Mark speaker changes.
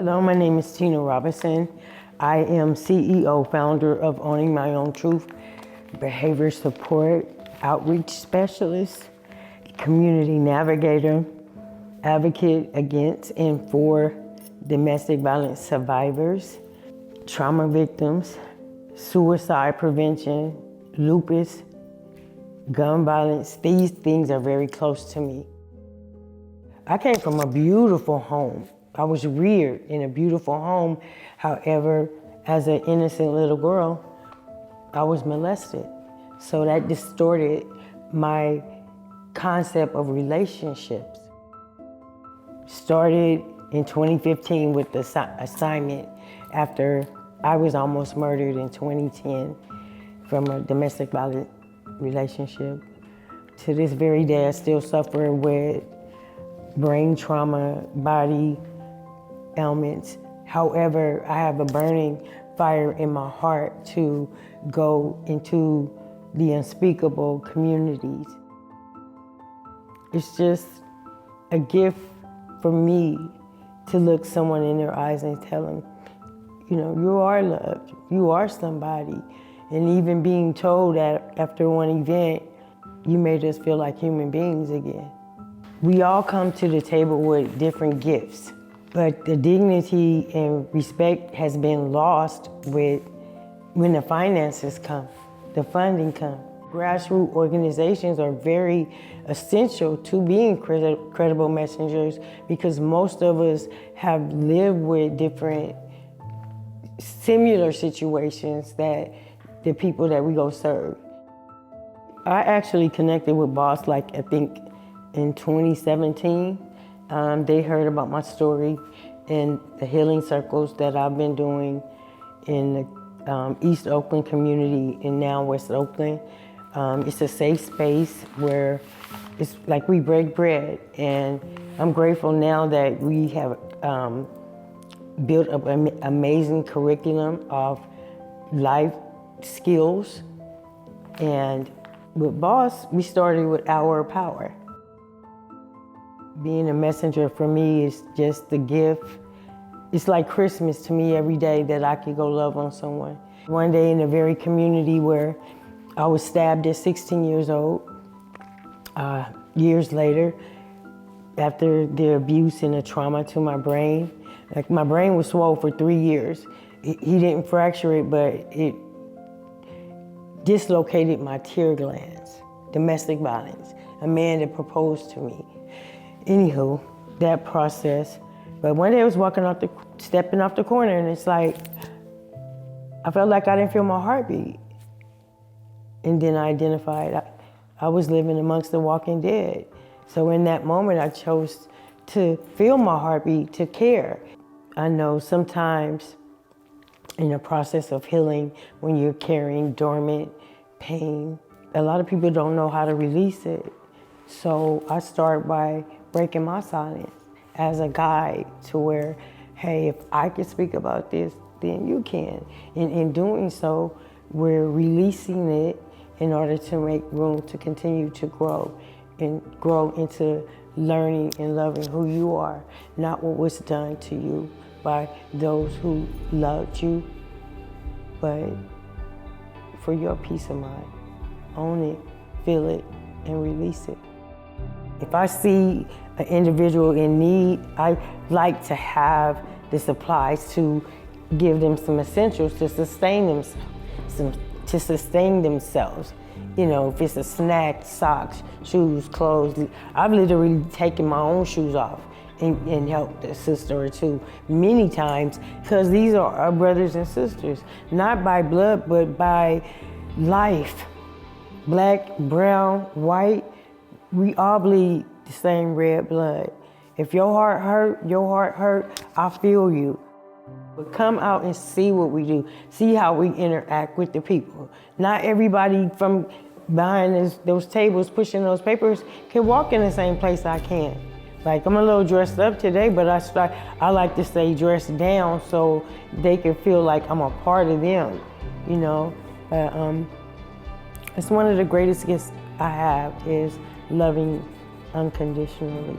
Speaker 1: Hello, my name is Tina Robinson. I am CEO, founder of Owning My Own Truth, behavior support, outreach specialist, community navigator, advocate against and for domestic violence survivors, trauma victims, suicide prevention, lupus, gun violence. These things are very close to me. I came from a beautiful home. I was reared in a beautiful home. However, as an innocent little girl, I was molested. So that distorted my concept of relationships. Started in 2015 with the assignment after I was almost murdered in 2010 from a domestic violence relationship. To this very day, I still suffer with brain trauma, body ailments. However, I have a burning fire in my heart to go into the unspeakable communities. It's just a gift for me to look someone in their eyes and tell them, you know, you are loved, you are somebody. And even being told that after one event, you made us feel like human beings again. We all come to the table with different gifts, but the dignity and respect has been lost when the finances come, the funding comes. Grassroots organizations are very essential to being credible messengers because most of us have lived with different similar situations that the people that we go serve. I actually connected with Boss, like I think in 2017. They heard about my story in the healing circles that I've been doing in the East Oakland community and now West Oakland. It's a safe space where it's like we break bread, and I'm grateful now that we have built up an amazing curriculum of life skills. And with Boss, we started with Hour of Power. Being a messenger for me is just the gift. It's like Christmas to me every day that I could go love on someone. One day in a very community where I was stabbed at 16 years old. Years later, after the abuse and the trauma to my brain, like my brain was swollen for 3 years. He didn't fracture it, but it dislocated my tear glands. Domestic violence, a man that proposed to me. Anywho, that process. But one day I was stepping off the corner, and it's like, I felt like I didn't feel my heartbeat. And then I identified I was living amongst the walking dead. So in that moment, I chose to feel my heartbeat, to care. I know sometimes in the process of healing, when you're carrying dormant pain, a lot of people don't know how to release it. So I start by breaking my silence as a guide to where, hey, if I can speak about this, then you can. And in doing so, we're releasing it in order to make room to continue to grow and grow into learning and loving who you are, not what was done to you by those who loved you, but for your peace of mind. Own it, feel it, and release it. If I see an individual in need, I like to have the supplies to give them some essentials to sustain themselves. You know, if it's a snack, socks, shoes, clothes. I've literally taken my own shoes off and helped a sister or two many times, because these are our brothers and sisters, not by blood, but by life. Black, brown, white, we all bleed the same red blood. If your heart hurt, I feel you. But come out and see what we do. See how we interact with the people. Not everybody from behind those tables pushing those papers can walk in the same place I can. Like, I'm a little dressed up today, but I like to stay dressed down so they can feel like I'm a part of them, you know. It's one of the greatest gifts I have is loving unconditionally.